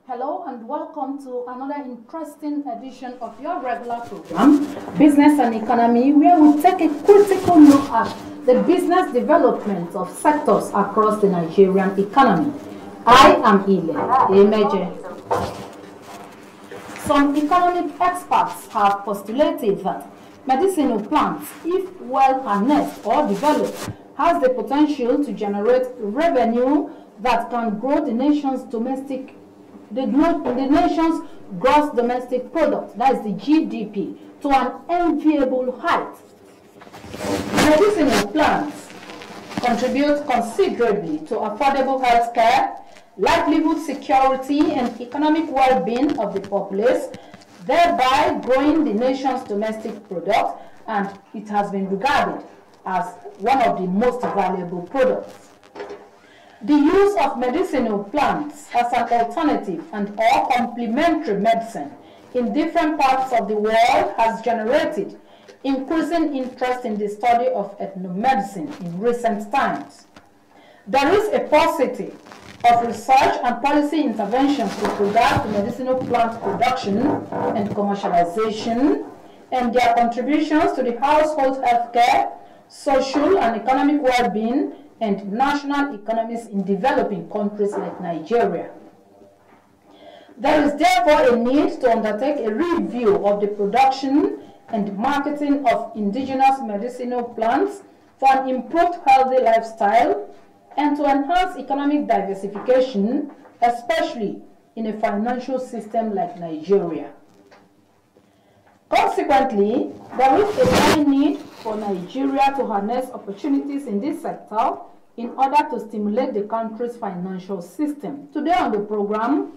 Hello and welcome to another interesting edition of your regular program, Business and Economy, where we take a critical look at the business development of sectors across the Nigerian economy. I am Ile Emeje. Some economic experts have postulated that medicinal plants, if well harnessed or developed, has the potential to generate revenue that can grow the nation's gross domestic product, that is the GDP, to an enviable height. Medicinal plants contribute considerably to affordable health care, livelihood security, and economic well-being of the populace, thereby growing the nation's domestic product, and it has been regarded as one of the most valuable products. The use of medicinal plants as an alternative and/or complementary medicine in different parts of the world has generated increasing interest in the study of ethnomedicine in recent times. There is a paucity of research and policy interventions with regard to medicinal plant production and commercialization and their contributions to the household health care, social and economic well-being, and national economies in developing countries like Nigeria. There is therefore a need to undertake a review of the production and marketing of indigenous medicinal plants for an improved healthy lifestyle and to enhance economic diversification, especially in a financial system like Nigeria. Consequently, there is a high need for Nigeria to harness opportunities in this sector in order to stimulate the country's financial system. Today on the program,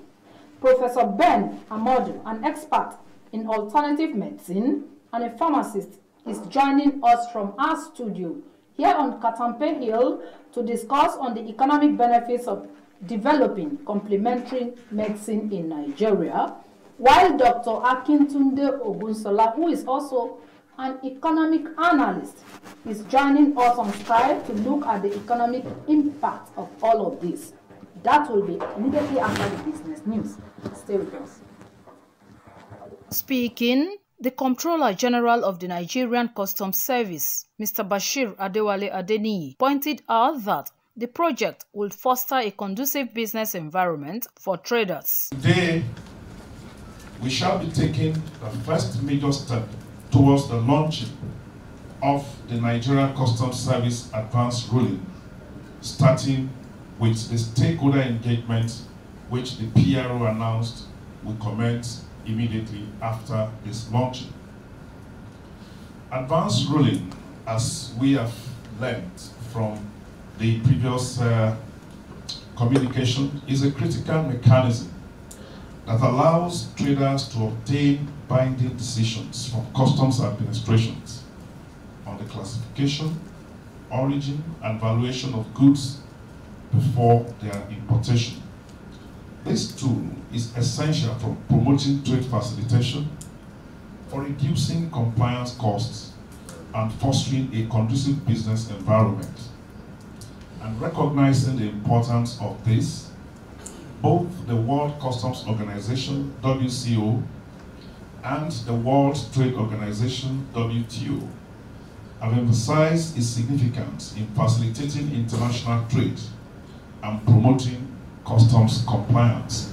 Professor Ben Amodu, an expert in alternative medicine and a pharmacist, is joining us from our studio here on Katampe Hill to discuss on the economic benefits of developing complementary medicine in Nigeria, while Dr. Akintunde Ogunsola, who is also an economic analyst, is joining us on Skype to look at the economic impact of all of this. That will be immediately after the business news. Stay with us. Speaking, the Comptroller General of the Nigerian Customs Service, Mr. Bashir Adewale Adeniyi, pointed out that the project will foster a conducive business environment for traders. Today, we shall be taking the first major step towards the launching of the Nigerian Customs Service Advanced Ruling, starting with the stakeholder engagement, which the PRO announced will commence immediately after this launching. Advanced ruling, as we have learned from the previous communication, is a critical mechanism that allows traders to obtain binding decisions from customs administrations on the classification, origin, and valuation of goods before their importation. This tool is essential for promoting trade facilitation, for reducing compliance costs, and fostering a conducive business environment. And recognizing the importance of this, both the World Customs Organization, WCO, and the World Trade Organization, WTO, have emphasized its significance in facilitating international trade and promoting customs compliance.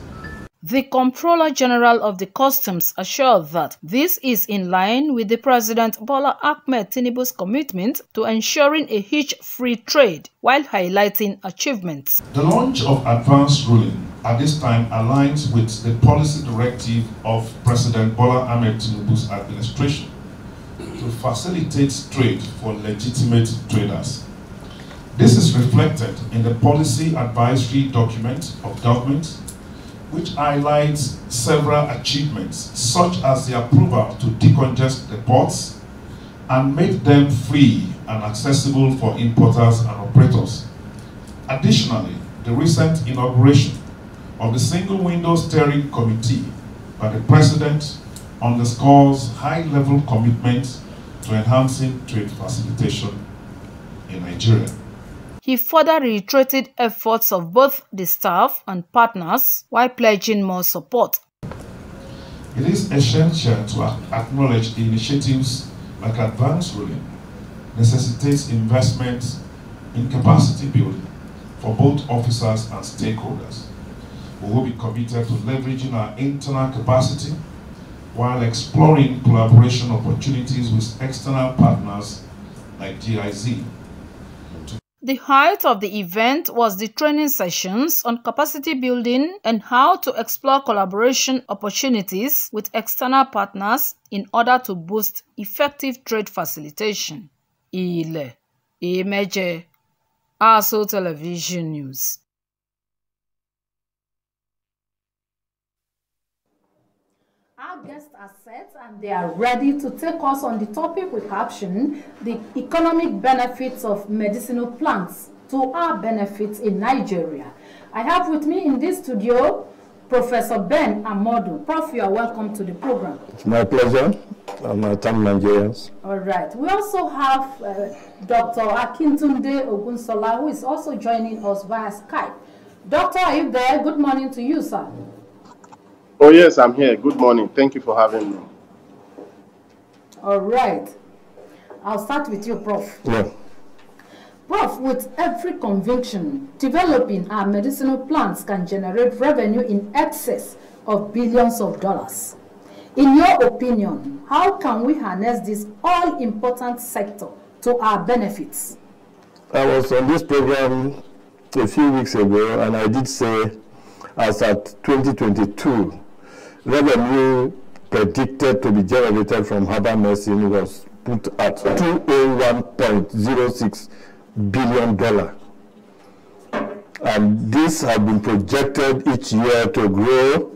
The Comptroller General of the Customs assured that this is in line with the President Bola Ahmed Tinubu's commitment to ensuring a hitch-free trade while highlighting achievements. The launch of advanced ruling at this time aligns with the policy directive of President Bola Ahmed Tinubu's administration to facilitate trade for legitimate traders. This is reflected in the policy advisory document of government, which highlights several achievements, such as the approval to decongest the ports and make them free and accessible for importers and operators. Additionally, the recent inauguration of the Single Window Steering Committee by the President underscores high-level commitment to enhancing trade facilitation in Nigeria. He further reiterated efforts of both the staff and partners while pledging more support. It is essential to acknowledge initiatives like advanced ruling necessitates investments in capacity building for both officers and stakeholders. We will be committed to leveraging our internal capacity while exploring collaboration opportunities with external partners like GIZ. The height of the event was the training sessions on capacity building and how to explore collaboration opportunities with external partners in order to boost effective trade facilitation. Ile Emeje, ASO Television News. Our guests are set and they are ready to take us on the topic we caption the economic benefits of medicinal plants to our benefits in Nigeria. I have with me in this studio Professor Ben Amodu. Prof, you are welcome to the program. It's my pleasure. I'm thank Nigerians. All right. We also have Dr. Akintunde Ogunsola, who is also joining us via Skype. Doctor, are you there? Good morning to you, sir. Oh, yes, I'm here. Good morning. Thank you for having me. All right. I'll start with you, Prof. Yeah. Prof, with every conviction, developing our medicinal plants can generate revenue in excess of billions of dollars. In your opinion, how can we harness this all-important sector to our benefits? I was on this program a few weeks ago, and I did say, as at 2022, revenue predicted to be generated from herbal medicine was put at $201.06 billion. And this has been projected each year to grow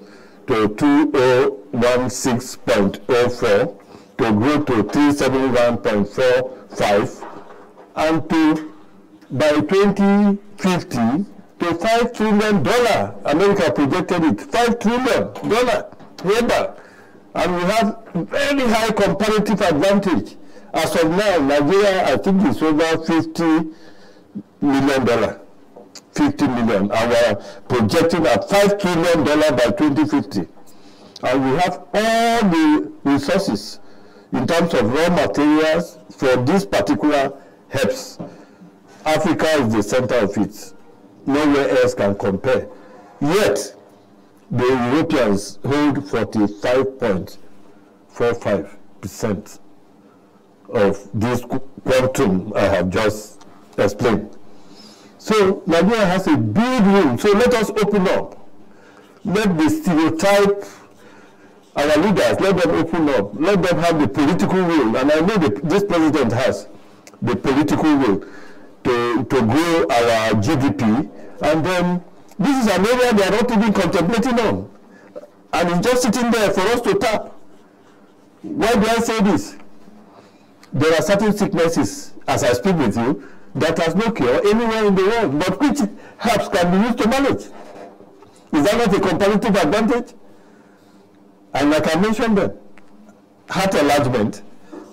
to 2016.04, to grow to 371.45, and to by 2050 to $5 trillion. America projected it, $5 trillion. Herbal. And we have very high comparative advantage. As of now, Nigeria, I think, is over $50 million. 50 million, and we are projecting at $5 trillion by 2050. And we have all the resources in terms of raw materials for this particular herbs. Africa is the center of it. Nowhere else can compare. Yet, the Europeans hold 45.45% of this quantum I have just explained. So Nigeria has a big room. So let us open up. Let the stereotype our leaders, let them open up. Let them have the political will. And I know this president has the political will to grow our GDP. And then this is an area they are not even contemplating on. And it's just sitting there for us to tap. Why do I say this? There are certain sicknesses, as I speak with you, that has no cure anywhere in the world, but which herbs can be used to manage. Is that not a comparative advantage? And like I mentioned them, heart enlargement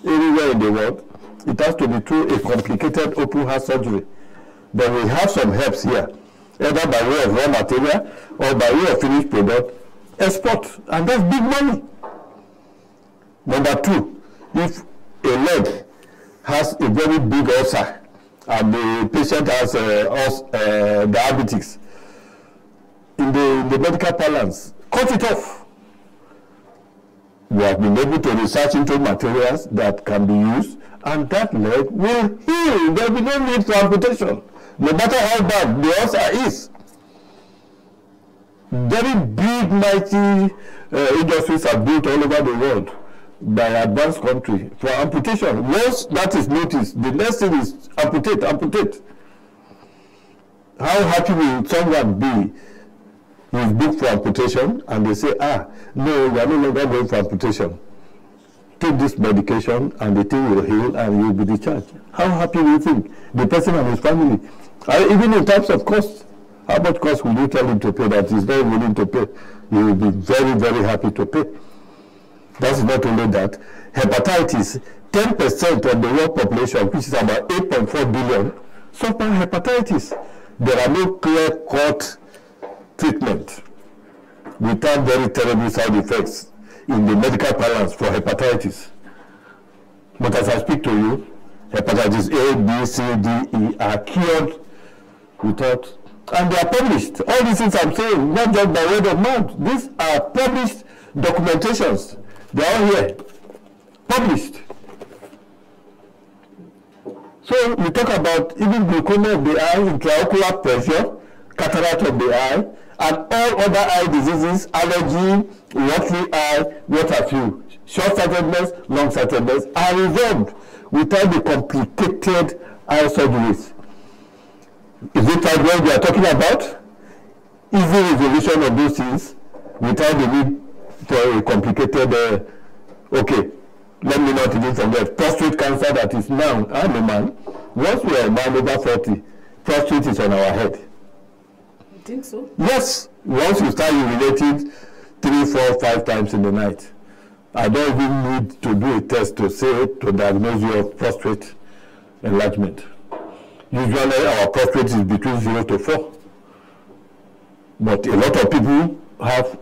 anywhere in the world, it has to be through a complicated open heart surgery. But we have some herbs here, either by way of raw material or by way of finished product, export, and that's big money. Number two, if a leg has a very big ulcer, and the patient has diabetes, in the medical parlance, cut it off. We have been able to research into materials that can be used, and that leg will heal. There will be no need for amputation, no matter how bad the ulcer is. Very big, mighty industries are built all over the world by advanced country for amputation. Once that is noticed, the next thing is amputate. How happy will someone be who is booked for amputation and they say, no, we are no longer going for amputation. Take this medication and the thing will heal and you will be discharged. How happy will you think the person and his family? Even in terms of cost, how much cost will you tell him to pay that he's not willing to pay? He will be very, very happy to pay. That's not only that. Hepatitis, 10% of the world population, which is about 8.4 billion, suffer hepatitis. There are no clear-cut treatment without very terrible side effects in the medical balance for hepatitis. But as I speak to you, hepatitis A, B, C, D, E are cured without, and they are published. All these things I'm saying, not just by word of mouth. These are published documentations. They are all here, published. So we talk about even glaucoma of the eye, intraocular pressure, cataract of the eye, and all other eye diseases, allergy, watery eye, what have you. Short-sightedness, long-sightedness are resolved without the complicated eye surgeries. Is it that what we are talking about? Easy resolution of those things without the need for a complicated, okay, let me not even forget, prostate cancer that is now, I'm a man, once we are a man over 40, prostate is on our head. You think so? Yes, once you start urinating 3, 4, 5 times in the night. I don't even need to do a test to say, to diagnose you of prostate enlargement. Usually our prostate is between 0 to 4. But a lot of people have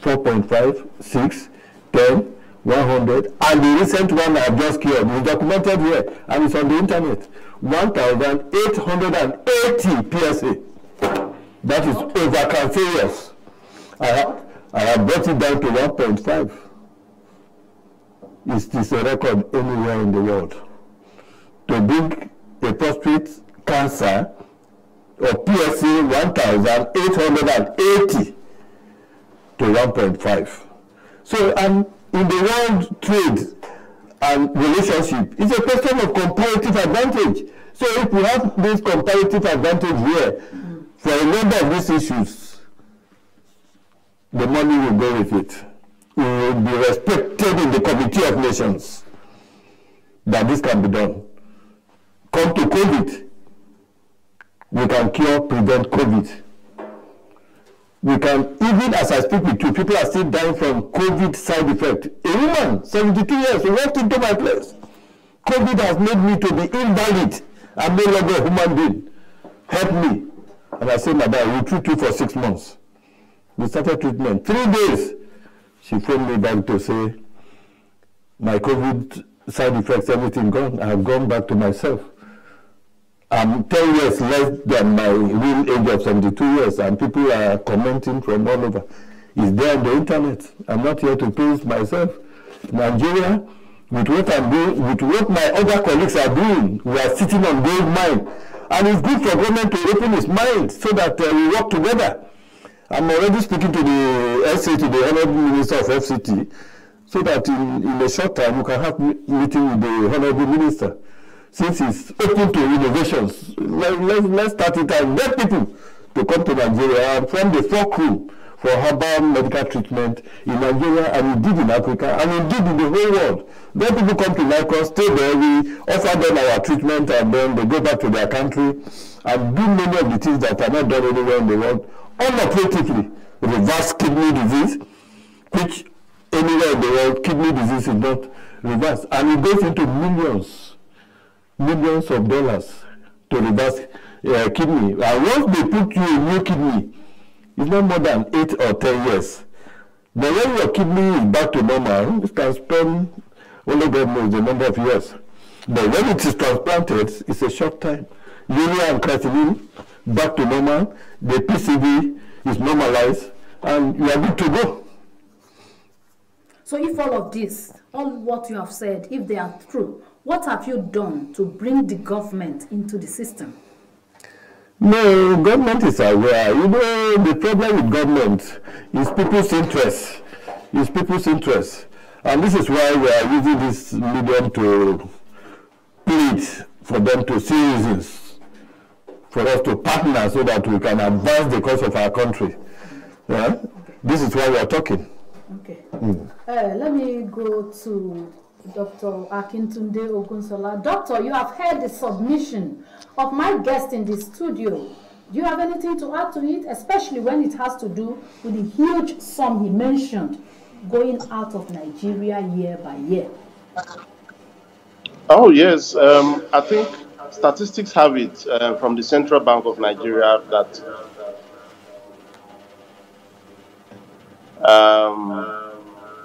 4.5, 6, 10, 100, and the recent one I've just cured is documented here, and it's on the internet. 1,880 PSA. That is over-cancerous. I have brought it down to 1.5. Is this a record anywhere in the world? To bring a prostate cancer of PSA 1,880 to 1.5. So, and in the world trade and relationship, it's a question of comparative advantage. So if we have this comparative advantage here, for a number of these issues, the money will go with it. We will be respected in the Committee of Nations that this can be done. Come to COVID, we can cure, prevent COVID. We can, even as I speak with you, people are still dying from COVID side effect. A woman, 72 years, walked into my place. COVID has made me to be invalid. I'm no longer a human being. Help me. And I said, Madam, we'll treat you for 6 months. We started treatment. 3 days. She phoned me back to say, my COVID side effects, everything gone. I have gone back to myself. I'm 10 years less than my real age of 72 years, and people are commenting from all over. It's there on the internet. I'm not here to praise myself. Nigeria, with what I'm doing, with what my other colleagues are doing, we are sitting on gold mine. And it's good for government to open its mind so that we work together. I'm already speaking to the SA, to the Honorable Minister of FCT, so that in a short time we can have meeting with the Honorable Minister. Since it's open to innovations, let's start it and get people to come to Nigeria and form the fulcrum for herbal medical treatment in Nigeria and indeed in Africa and indeed in the whole world. Let people come to Lagos, stay there, we offer them our treatment, and then they go back to their country and do many of the things that are not done anywhere in the world, unoperatively. Reverse kidney disease, which anywhere in the world, kidney disease is not reversed. And it goes into millions of dollars to reverse kidney. And once they put you a new kidney, it's not more than 8 or 10 years. But when your kidney is back to normal, it can spend, only God knows the number of years. But when it is transplanted, it's a short time. Urea and creatinine back to normal, the PCV is normalized, and you are good to go. So if all of this, all what you have said, if they are true, what have you done to bring the government into the system? No, government is aware. You know, the problem with government is people's interest. It's people's interest. And this is why we are using this medium to plead for them to see reasons for us to partner so that we can advance the cause of our country. Yeah? Okay. This is why we are talking. Okay. Let me go to Dr. Akintunde Ogunsola. Doctor, you have heard the submission of my guest in the studio. Do you have anything to add to it, especially when it has to do with the huge sum he mentioned going out of Nigeria year by year? Oh, yes. I think Statistics have it from the Central Bank of Nigeria that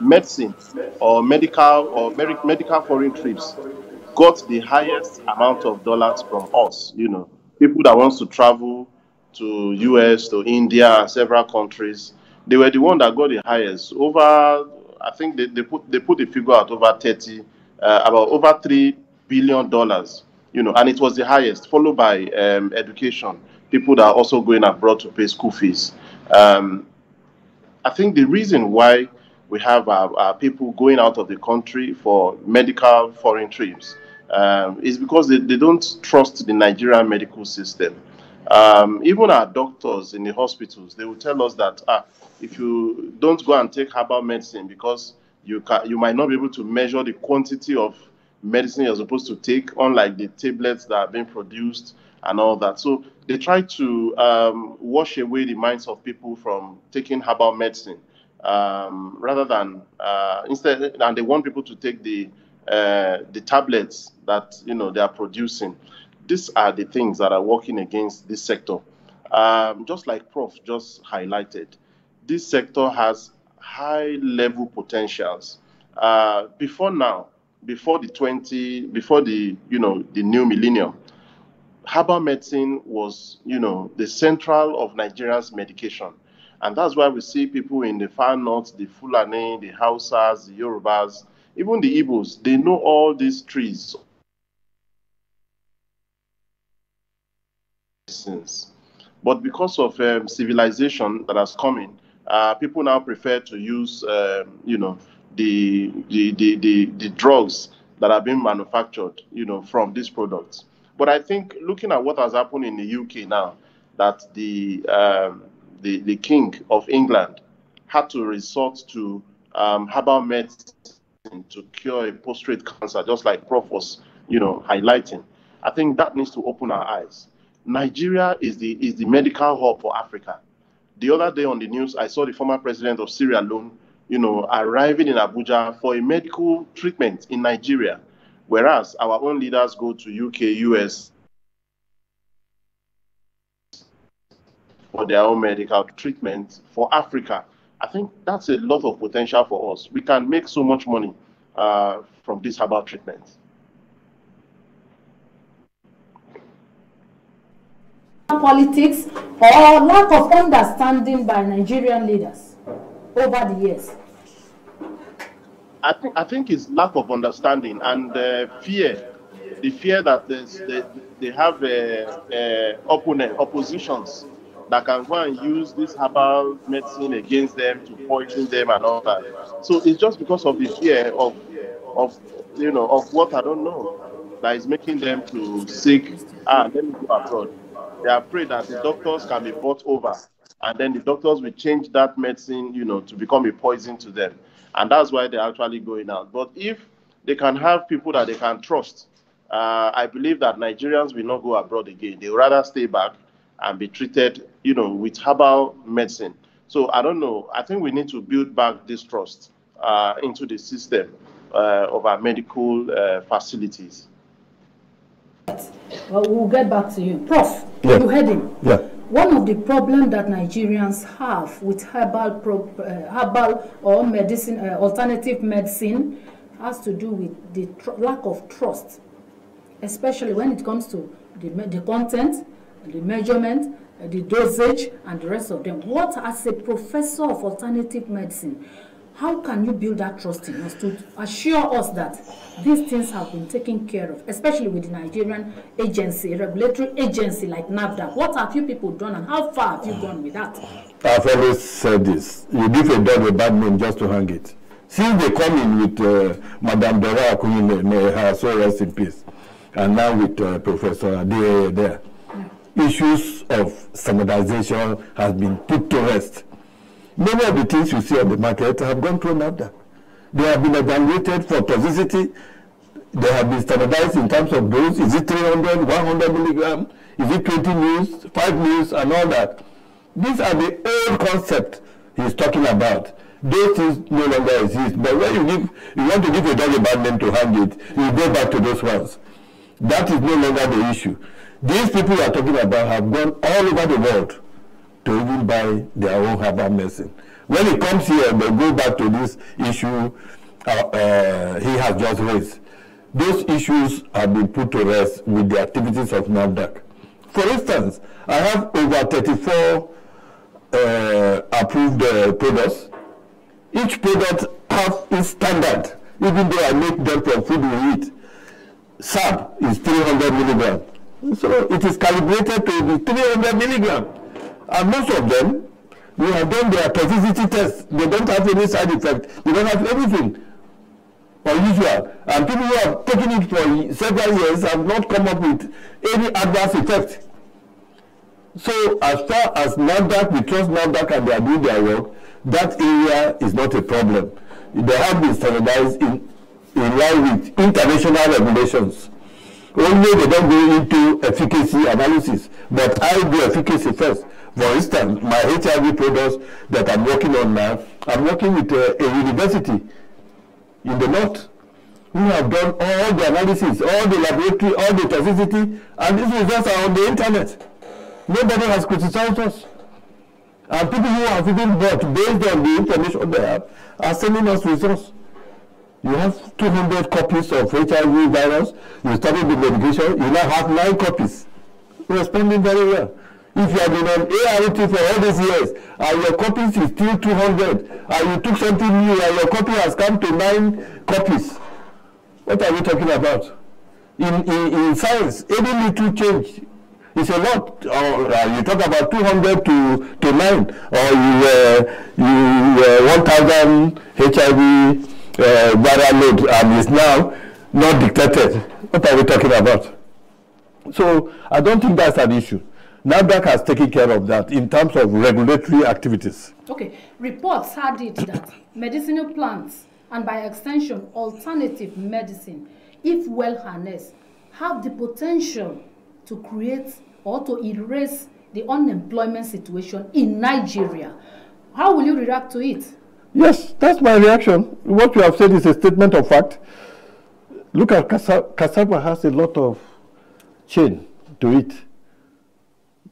medicine or medical foreign trips got the highest amount of dollars from us. You know, people that wants to travel to US, to India, and several countries, they were the one that got the highest. Over, I think they put the figure at over 30, about over $3 billion. You know, and it was the highest, followed by education. People that are also going abroad to pay school fees. I think the reason why we have our people going out of the country for medical foreign trips is because they don't trust the Nigerian medical system. Even our doctors in the hospitals, they will tell us that if you don't go and take herbal medicine because you might not be able to measure the quantity of medicine you're supposed to take, unlike the tablets that are being produced and all that. So they try to wash away the minds of people from taking herbal medicine, rather than instead, and they want people to take the tablets that they are producing. These are the things that are working against this sector. Just like Prof just highlighted, this sector has high level potentials. Before the new millennium, herbal medicine was, the central of Nigeria's medication. And that's why we see people in the far north, the Fulani, the Hausas, the Yorubas, even the Igbos, they know all these trees. But because of civilization that has come in, people now prefer to use, the drugs that are being manufactured, from these products. But I think looking at what has happened in the UK now, that the King of England had to resort to herbal medicine to cure a prostate cancer, just like Prof was, highlighting. I think that needs to open our eyes. Nigeria is the medical hub for Africa. The other day on the news, I saw the former president of Sierra Leone, arriving in Abuja for a medical treatment in Nigeria, whereas our own leaders go to UK, US for their own medical treatment. For Africa, I think that's a lot of potential for us. We can make so much money from this herbal treatment. Politics or lack of understanding by Nigerian leaders over the years? I think it's lack of understanding and fear. The fear that they have oppositions that can go and use this herbal medicine against them to poison them and all that. So it's just because of the fear of what I don't know that is making them to seek, let me go abroad. They are afraid that the doctors can be bought over, and then the doctors will change that medicine, to become a poison to them. And that's why they're actually going out. But if they can have people that they can trust, I believe that Nigerians will not go abroad again. They will rather stay back and be treated, with herbal medicine. So I don't know. I think we need to build back this trust into the system of our medical facilities. Well, we'll get back to you. Prof, yeah. You heard him. Yeah. One of the problems that Nigerians have with herbal or medicine, alternative medicine, has to do with the lack of trust, especially when it comes to the content, the measurement, the dosage, and the rest of them. What, as a professor of alternative medicine, how can you build that trust in us to assure us that these things have been taken care of, especially with the Nigerian agency, regulatory agency like NAFDAC? What have you people done and how far have you gone with that? I've always said this. You give a dog a bad name just to hang it. Since they come in with Madame Dora Akunile, may her soul rest in peace, and now with Professor Ade there, issues of standardization has been put to rest. Many of the things you see on the market have gone through NAFDAC. They have been evaluated for toxicity. They have been standardized in terms of dose. Is it 300, 100 milligram? Is it 20 mils, 5 mils, and all that? These are the old concepts he's talking about. Those things no longer exist. But when you want to give a dog a bad name to hang it, you go back to those ones. That is no longer the issue. These people we are talking about have gone all over the world to even buy their own herbal medicine. When it comes here, they go back to this issue he has just raised. Those issues have been put to rest with the activities of NAFDAC. For instance, I have over 34 approved products. Each product has its standard, even though I make them from food we eat. SAB is 300 milligram. So it is calibrated to be 300 milligram. And most of them, we have done their toxicity test. They don't have any side effect. They don't have anything unusual. And people who have taken it for several years have not come up with any adverse effect. So as far as NAFDAC, we trust NAFDAC and they are doing their work, that area is not a problem. They have been standardized in line with international regulations. Only they don't go into efficacy analysis, but I do efficacy first. For instance, my HIV products that I'm working on now, I'm working with a university in the north who have done all the analysis, all the laboratory, all the toxicity, and these results are on the internet. Nobody has criticized us. And people who have even bought based on the information they have are sending us results. You have 200 copies of HIV virus, you started the medication, you now have 9 copies. Responding very well. If you have been on ART for all these years, and your copies is still 200, and you took something new, and your copy has come to 9 copies, what are we talking about? In science, any little change is a lot. You talk about 200 to 9, or you 1,000 HIV viral load, and is now not detected. What are we talking about? So I don't think that's an issue. NAFDAC has taken care of that in terms of regulatory activities. Okay, reports had it that medicinal plants and by extension alternative medicine, if well harnessed, have the potential to create or to erase the unemployment situation in Nigeria. How will you react to it? Yes, that's my reaction. What you have said is a statement of fact. Look at cassava has a lot of chain to it.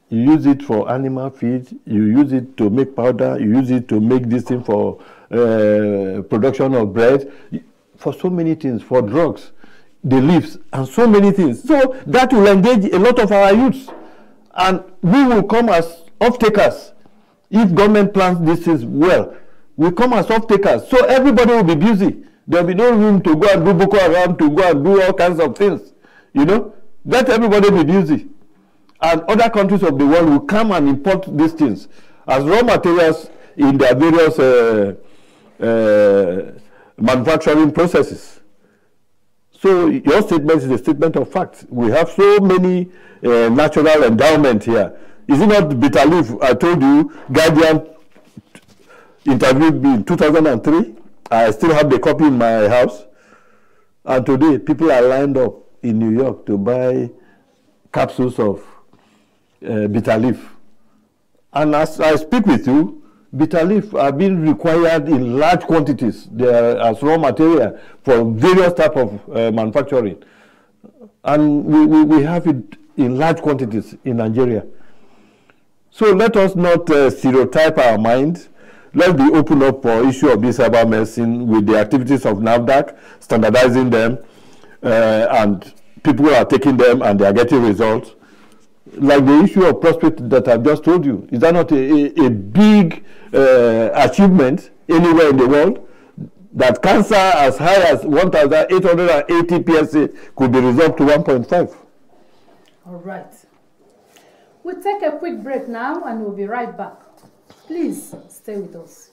You use it for animal feed, you use it to make powder, you use it to make this thing for production of bread, for so many things, for drugs, the leaves, and so many things. So that will engage a lot of our youths. And we will come as off-takers. If government plans this is well, we come as off-takers. So everybody will be busy. There will be no room to go and do Boko Haram, to go and do all kinds of things. You know, let everybody be busy. And other countries of the world will come and import these things as raw materials in their various manufacturing processes. So your statement is a statement of fact. We have so many natural endowment here. Is it not bitter leaf? I told you, Guardian interviewed me in 2003. I still have the copy in my house. And today, people are lined up in New York to buy capsules of bitter leaf. And as I speak with you, bitter leaf are being required in large quantities as raw material for various types of manufacturing. And we have it in large quantities in Nigeria. So let us not stereotype our mind. Let's be open up for issue of this herbal medicine with the activities of NAFDAC, standardizing them, and people are taking them and they are getting results. Like the issue of prostate that I've just told you, is that not a big achievement anywhere in the world? That cancer as high as 1,880 PSA could be resolved to 1.5. All right. We'll take a quick break now and we'll be right back. Please stay with us.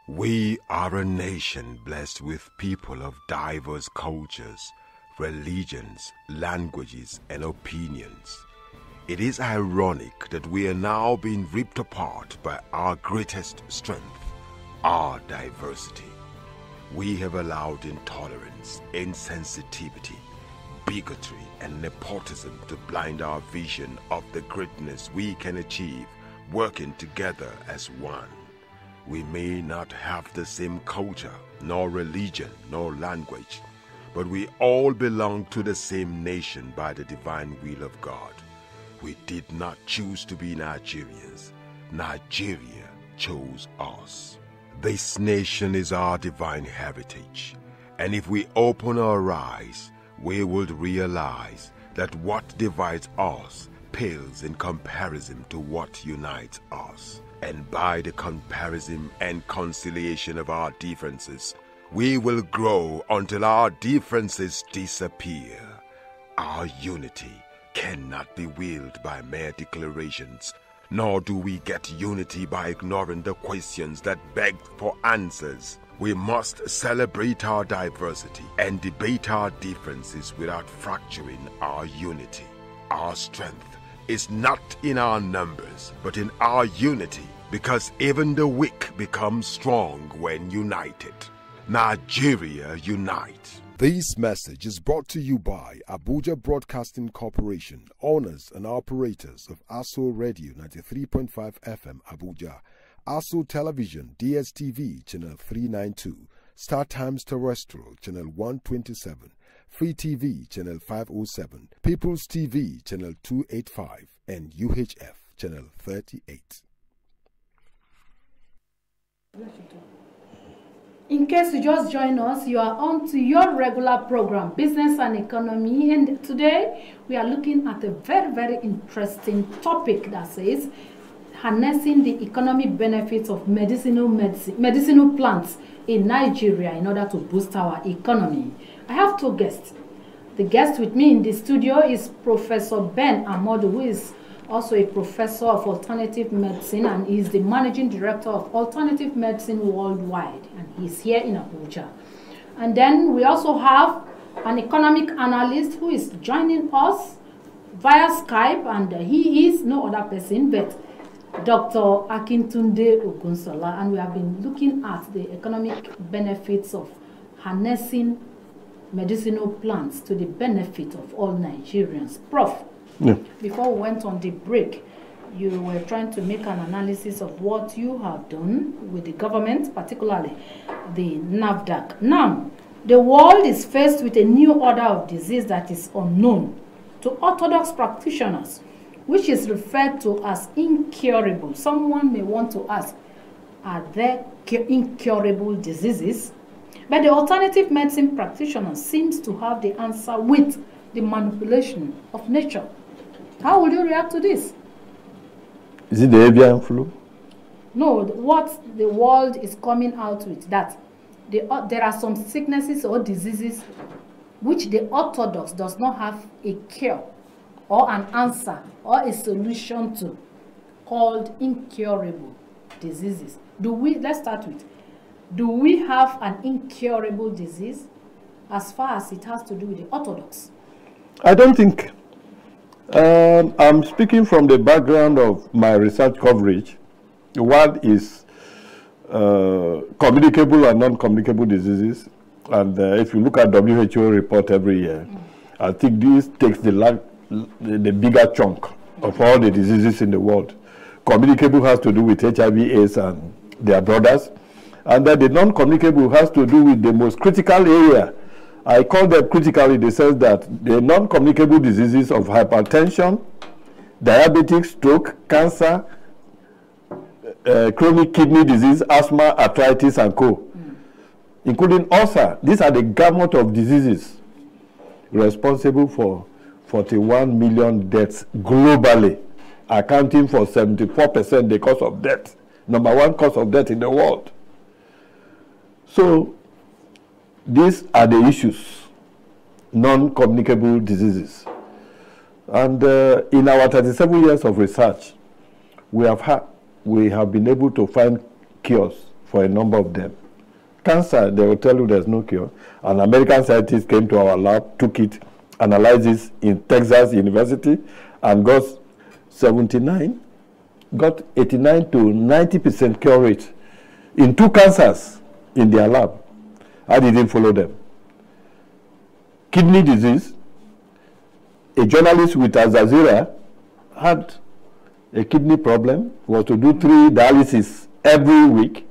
We are a nation blessed with people of diverse cultures, religions, languages, and opinions. It is ironic that we are now being ripped apart by our greatest strength, our diversity. We have allowed intolerance, insensitivity, bigotry, and nepotism to blind our vision of the greatness we can achieve working together as one. We may not have the same culture, nor religion, nor language, but we all belong to the same nation by the divine will of God. We did not choose to be Nigerians. Nigeria chose us. This nation is our divine heritage, and if we open our eyes, we would realize that what divides us pales in comparison to what unites us. And by the comparison and conciliation of our differences, we will grow until our differences disappear. Our unity cannot be willed by mere declarations, nor do we get unity by ignoring the questions that beg for answers. We must celebrate our diversity and debate our differences without fracturing our unity. Our strength is not in our numbers, but in our unity, because even the weak become strong when united. Nigeria unite. This message is brought to you by Abuja Broadcasting Corporation, owners and operators of ASO Radio 93.5 FM Abuja, ASO Television DSTV Channel 392, Star Times Terrestrial Channel 127, Free TV Channel 507, People's TV Channel 285, and UHF Channel 38. In case you just join us, you are on to your regular program, Business and Economy, and today we are looking at a very, very interesting topic that says harnessing the economic benefits of medicinal plants in Nigeria in order to boost our economy. I have two guests. The guest with me in the studio is Professor Ben Amodu, who is also a professor of alternative medicine and is the managing director of alternative medicine worldwide, and he's here in Abuja. And then we also have an economic analyst who is joining us via Skype, and he is no other person but Dr. Akintunde Ogunsola, and we have been looking at the economic benefits of harnessing medicinal plants to the benefit of all Nigerians. Prof, before we went on the break, you were trying to make an analysis of what you have done with the government, particularly the NAFDAC. Now, the world is faced with a new order of disease that is unknown to orthodox practitioners, which is referred to as incurable. Someone may want to ask, are there incurable diseases? But the alternative medicine practitioner seems to have the answer with the manipulation of nature. How will you react to this? Is it the avian flu? No, what the world is coming out with, that there are some sicknesses or diseases which the orthodox does not have a cure or an answer or a solution to, called incurable diseases. Let's start with, do we have an incurable disease as far as it has to do with the orthodox? I don't think. I'm speaking from the background of my research coverage. One is communicable and non-communicable diseases. And if you look at WHO report every year, I think this takes the bigger chunk of all the diseases in the world. Communicable has to do with HIV, AIDS, and their brothers. And then the non-communicable has to do with the most critical area. I call them critical in the sense that the non-communicable diseases of hypertension, diabetes, stroke, cancer, chronic kidney disease, asthma, arthritis, and co. Including ulcer. These are the gamut of diseases responsible for 41 million deaths globally, accounting for 74% the cause of death. Number one cause of death in the world. So, these are the issues, non-communicable diseases. And in our 37 years of research, we have been able to find cures for a number of them. Cancer, they will tell you there's no cure. An American scientist came to our lab, took it, analyzed it in Texas University, and got 89 to 90% cure rate in 2 cancers in their lab. I didn't follow them. Kidney disease, a journalist with Al Jazeera had a kidney problem, was to do 3 dialysis every week,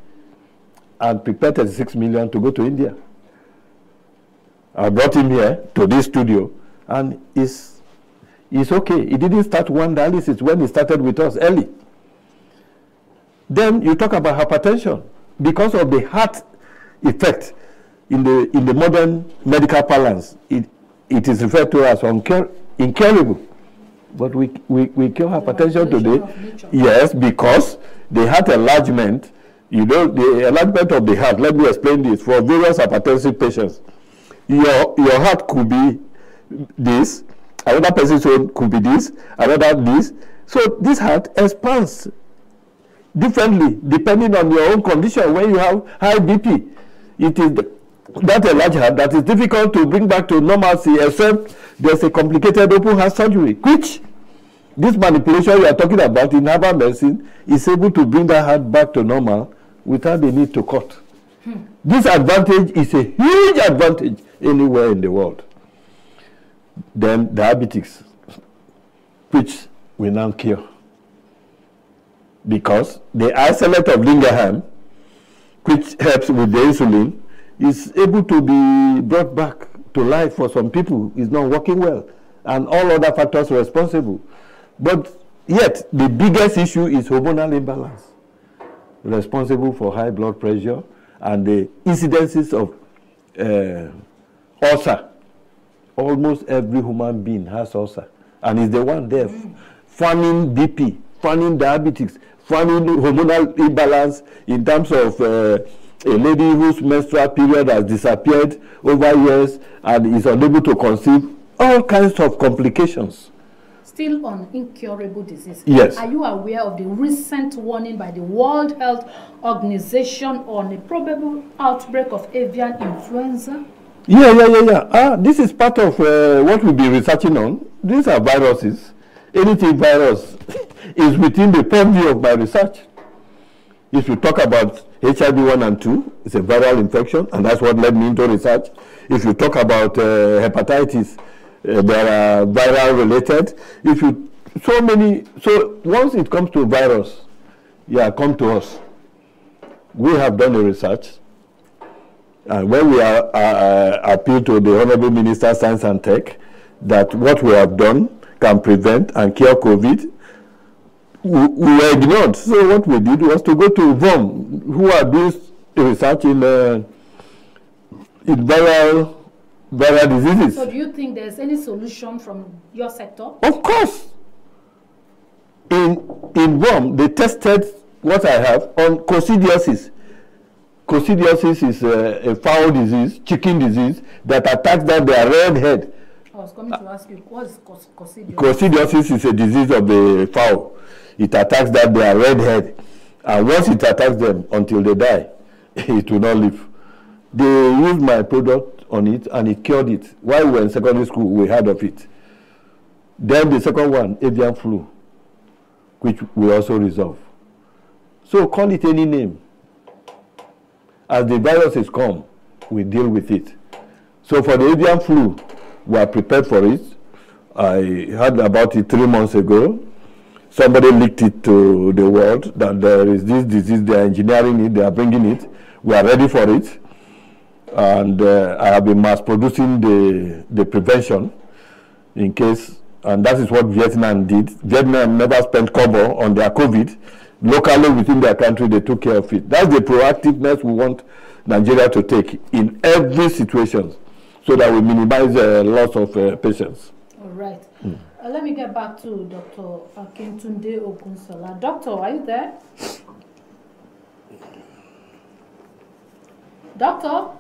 and prepared 36 million to go to India. I brought him here to this studio, and he's okay. He didn't start one dialysis when he started with us early. Then you talk about hypertension. Because of the heart effect in the modern medical parlance, it is referred to as incurable. But we cure hypertension today. Yes, because the heart enlargement, you know, the enlargement of the heart, let me explain this, for various hypertensive patients. Your heart could be this, another person's own could be this, another this. So this heart expands differently depending on your own condition. When you have high BP, it is that enlarged heart that is difficult to bring back to normalcy, except there's a complicated open heart surgery, which this manipulation you are talking about in herbal medicine is able to bring that heart back to normal without the need to cut. This advantage is a huge advantage anywhere in the world. Then diabetes, which we now cure, because the isolate of Lingerham, which helps with the insulin, is able to be brought back to life for some people. Is not working well, and all other factors responsible. But yet the biggest issue is hormonal imbalance, responsible for high blood pressure and the incidences of ulcer. Almost every human being has ulcer, and is the one there fanning BP, fanning diabetes, fanning hormonal imbalance in terms of a lady whose menstrual period has disappeared over years and is unable to conceive, all kinds of complications. Still on incurable disease. Yes. Are you aware of the recent warning by the World Health Organization on a probable outbreak of avian influenza? Yeah. This is part of what we'll be researching on. These are viruses. Anything virus is within the purview of my research. If you talk about HIV 1 and 2, it's a viral infection, and that's what led me into research. If you talk about hepatitis, they are viral related. So once it comes to virus, come to us. We have done the research, and when we appeal to the Honorable Minister of Science and Tech that what we have done can prevent and cure COVID, we were ignored. So what we did was to go to VOM, who are doing research in viral diseases. So do you think there's any solution from your sector? Of course. In VOM, they tested what I have on coccidiosis. Coccidiosis is a fowl disease, chicken disease, that attacks their red head. I was coming to ask you, what is coccidiosis? Coccidiosis is a disease of the fowl. It attacks their red head. And once it attacks them until they die, it will not live. They used my product on it and it cured it. While we were in secondary school, we heard of it. Then the second one, avian flu, which we also resolve. So call it any name. As the viruses come, we deal with it. So for the avian flu, we are prepared for it. I heard about it 3 months ago. Somebody leaked it to the world that there is this disease, they are engineering it, they are bringing it. We are ready for it. And I have been mass producing the prevention in case, and that is what Vietnam did. Vietnam never spent kobo on their COVID. Locally within their country, they took care of it. That's the proactiveness we want Nigeria to take in every situation so that we minimize the loss of patients. All right. Let me get back to Dr. Akintunde Ogunsola. Doctor, are you there? Doctor?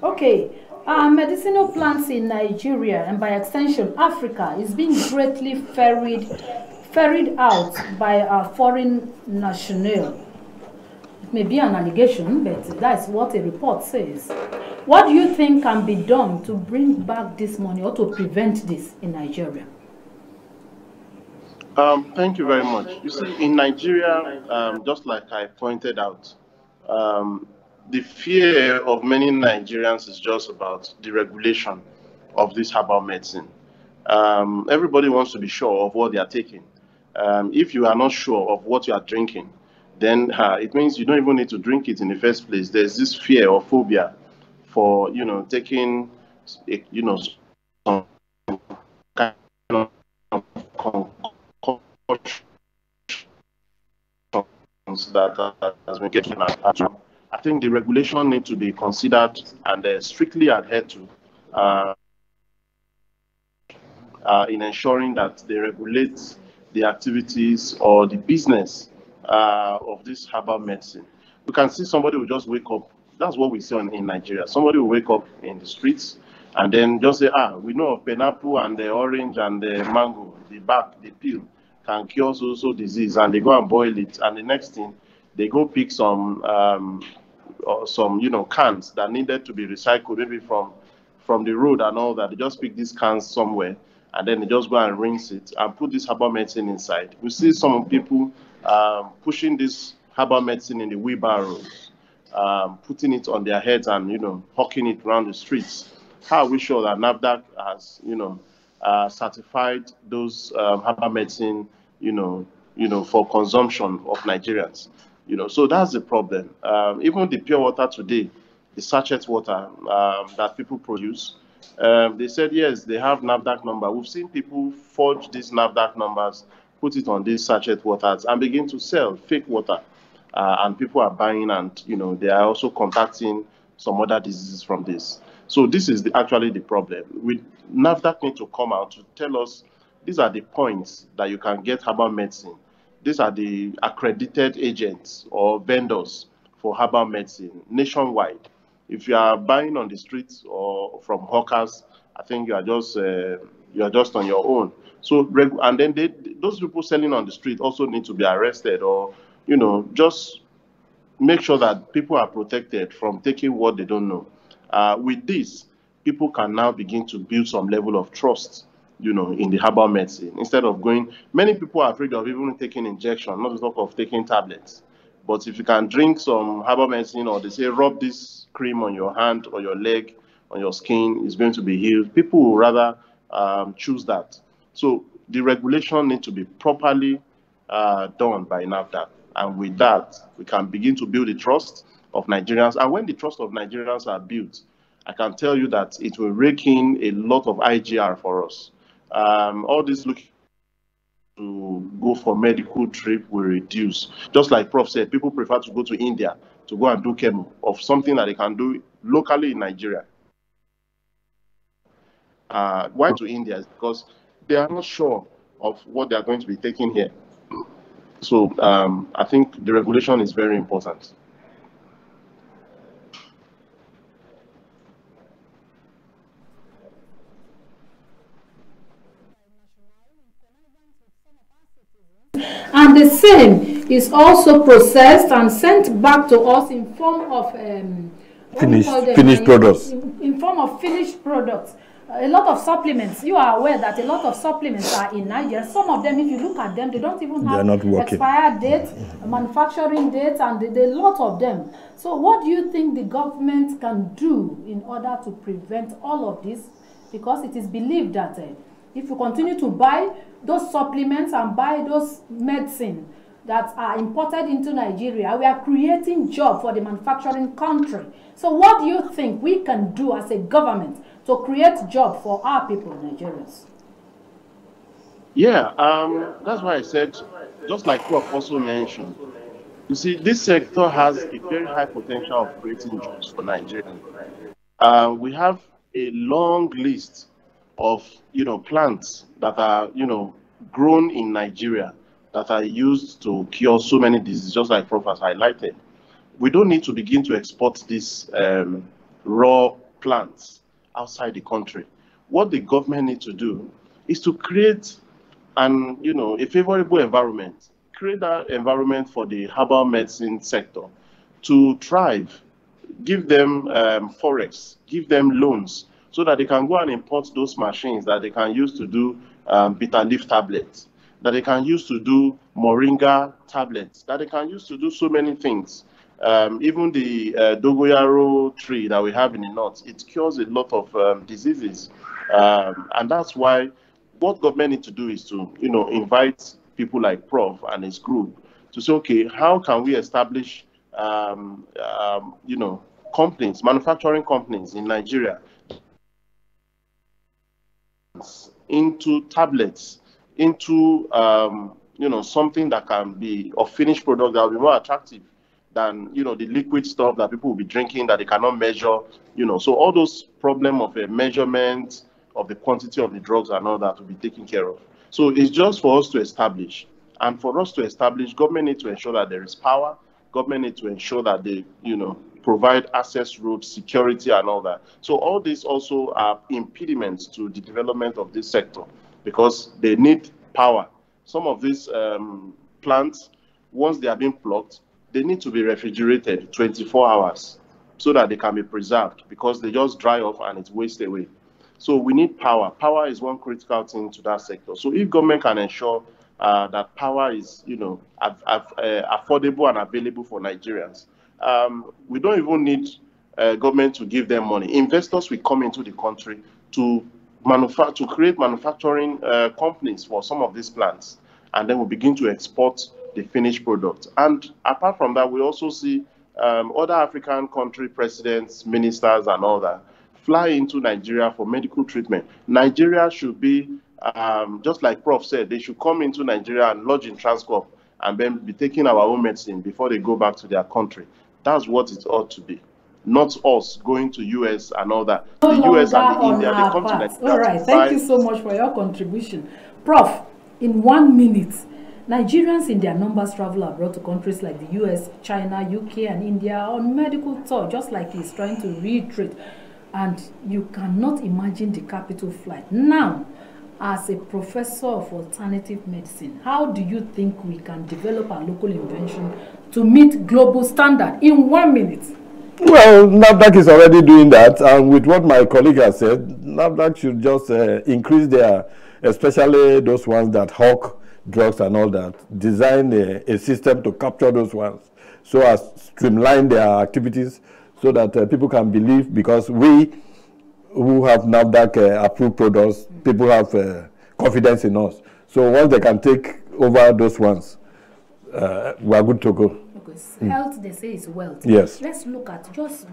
Okay. Medicinal plants in Nigeria and by extension Africa is being greatly ferried out by our foreign national. It may be an allegation, but that's what a report says. What do you think can be done to bring back this money or to prevent this in Nigeria? Thank you very much. You see, in Nigeria, just like I pointed out, the fear of many Nigerians is just about the regulation of this herbal medicine. Everybody wants to be sure of what they are taking. If you are not sure of what you are drinking, then it means you don't even need to drink it in the first place. There's this fear or phobia for, taking, some kind of concoctions that has been getting at. I think the regulation need to be considered and strictly adhered to in ensuring that they regulate the activities or the business of this herbal medicine. We can see somebody will just wake up. That's what we see in Nigeria. Somebody will wake up in the streets and then just say, we know of pineapple and the orange and the mango, the bark, the peel can cure so disease, and they go and boil it, and the next thing they go pick some cans that needed to be recycled, maybe from the road and all that. They just pick these cans somewhere, and then they just go and rinse it and put this herbal medicine inside. We see some people pushing this herbal medicine in the wheelbarrows, putting it on their heads and, hawking it around the streets. How are we sure that NAFDAC has, certified those herbal medicine, for consumption of Nigerians? So that's the problem. Even the pure water today, the sachet water that people produce, they said, yes, they have NAFDAC number. We've seen people forge these NAFDAC numbers, put it on these sachet waters, and begin to sell fake water. And people are buying, and they are also contacting some other diseases from this. So this is actually the problem. NAFDAC need to come out to tell us these are the points that you can get herbal medicine. These are the accredited agents or vendors for herbal medicine nationwide. If you are buying on the streets or from hawkers, I think you are just on your own. So, and then those people selling on the street also need to be arrested, or just make sure that people are protected from taking what they don't know. With this, people can now begin to build some level of trust, in the herbal medicine. Instead of going, many people are afraid of even taking injection, not to talk of taking tablets. But if you can drink some herbal medicine, or they say rub this cream on your hand or your leg, on your skin, it's going to be healed, people will rather choose that. So the regulation needs to be properly done by NAFDAC. And with that, we can begin to build the trust of Nigerians. And when the trust of Nigerians are built, I can tell you that it will rake in a lot of IGR for us. All this looking to go for medical trip will reduce. Just like Prof said, people prefer to go to India to go and do chemo of something that they can do locally in Nigeria. Why to India? Is because they are not sure of what they are going to be taking here. So I think the regulation is very important. And the same is also processed and sent back to us in form of finished products. In form of finished products. A lot of supplements. You are aware that a lot of supplements are in Nigeria. Some of them, if you look at them, they don't even have expired dates, manufacturing dates, and a lot of them. So what do you think the government can do in order to prevent all of this? Because it is believed that if you continue to buy those supplements and buy those medicine that are imported into Nigeria, we are creating jobs for the manufacturing country. So what do you think we can do as a government to create jobs for our people, Nigerians? Yeah, that's why I said, just like Prof also mentioned, you see, this sector has a very high potential of creating jobs for Nigerians. We have a long list of plants that are grown in Nigeria that are used to cure so many diseases, just like Prof has highlighted. We don't need to begin to export these raw plants outside the country. What the government needs to do is to create a favorable environment, create that environment for the herbal medicine sector to thrive, give them forex, give them loans, so that they can go and import those machines that they can use to do bitter leaf tablets, that they can use to do moringa tablets, that they can use to do so many things. Even the dogoyaro tree that we have in the north, it cures a lot of diseases. And that's why what government needs to do is to invite people like Prof and his group to say, okay, how can we establish, companies, manufacturing companies in Nigeria into tablets, into something that can be a finished product that will be more attractive than the liquid stuff that people will be drinking that they cannot measure. So all those problem of a measurement of the quantity of the drugs and all that will be taken care of. So it's just for us to establish, and for us to establish, government need to ensure that there is power. Government need to ensure that they provide access routes, security, and all that. So all these also are impediments to the development of this sector because they need power. Some of these plants, once they are being plucked, they need to be refrigerated 24 hours so that they can be preserved because they just dry off and it's waste away. So we need power. Power is one critical thing to that sector. So if government can ensure that power is, affordable and available for Nigerians, we don't even need government to give them money. Investors will come into the country to create manufacturing companies for some of these plants, and then we begin to export the finished product. And apart from that, we also see other African country presidents, ministers, and all that fly into Nigeria for medical treatment. Nigeria should be, just like Prof said, they should come into Nigeria and lodge in Transcorp and then be taking our own medicine before they go back to their country. That's what it ought to be. Not us going to US and all that. The US and the India, they come to Nigeria. All right, thank you so much for your contribution. Prof, in 1 minute, Nigerians in their numbers travel abroad to countries like the US, China, UK, and India on medical tour, just like he's trying to reiterate. And you cannot imagine the capital flight. Now, as a professor of alternative medicine, how do you think we can develop a local invention to meet global standard in 1 minute? Well, NAFDAC is already doing that, and with what my colleague has said, NAFDAC should just increase their, especially those ones that hawk drugs and all that, design a system to capture those ones, so as streamline their activities, so that people can believe, because we who have NAFDAC approved products, people have confidence in us. So once they can take over those ones, we are good to go. Okay. Health, they say, is wealth. Yes. Let's look at, just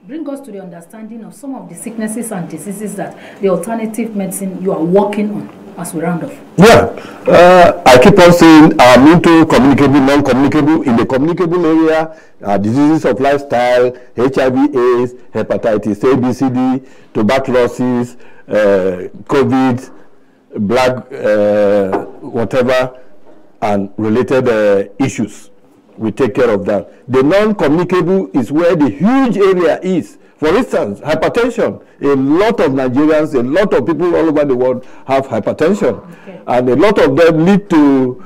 bring us to the understanding of some of the sicknesses and diseases that the alternative medicine you are working on as we round off. Yeah, I keep on saying I'm into communicable, non-communicable. In the communicable area, diseases of lifestyle, HIV/AIDS, hepatitis A, B, C, D, tuberculosis, COVID, black, whatever, and related issues. We take care of that. The non-communicable is where the huge area is. For instance, hypertension. A lot of Nigerians, a lot of people all over the world have hypertension. Okay. And a lot of them lead to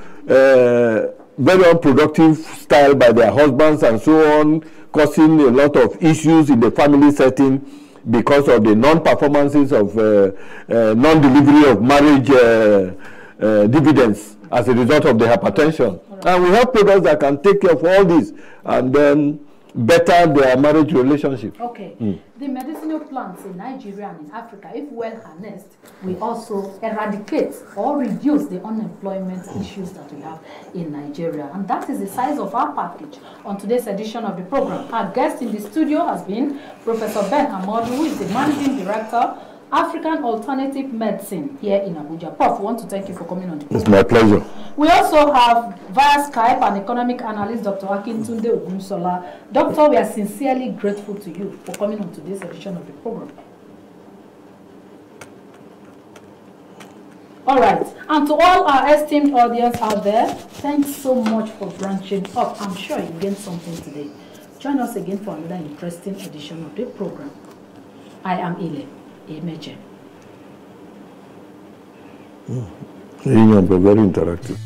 very unproductive style by their husbands and so on, causing a lot of issues in the family setting because of the non-performances of non-delivery of marriage dividends as a result of the hypertension. Right. And we have products that can take care of all this and then better their marriage relationship. Okay. The medicinal plants in Nigeria and in Africa, if well harnessed, we also eradicate or reduce the unemployment issues that we have in Nigeria. And that is the size of our package on today's edition of the program. Our guest in the studio has been Professor Ben Amadu, who is the Managing Director, African Alternative Medicine here in Abuja. Prof, we want to thank you for coming on the program. It's my pleasure. We also have via Skype an economic analyst, Dr. Akintunde Ogunsola. Doctor, we are sincerely grateful to you for coming on to this edition of the program. All right, and to all our esteemed audience out there, thanks so much for branching up. I'm sure you gained something today. Join us again for another interesting edition of the program. I am Ile Emeche. Very interactive.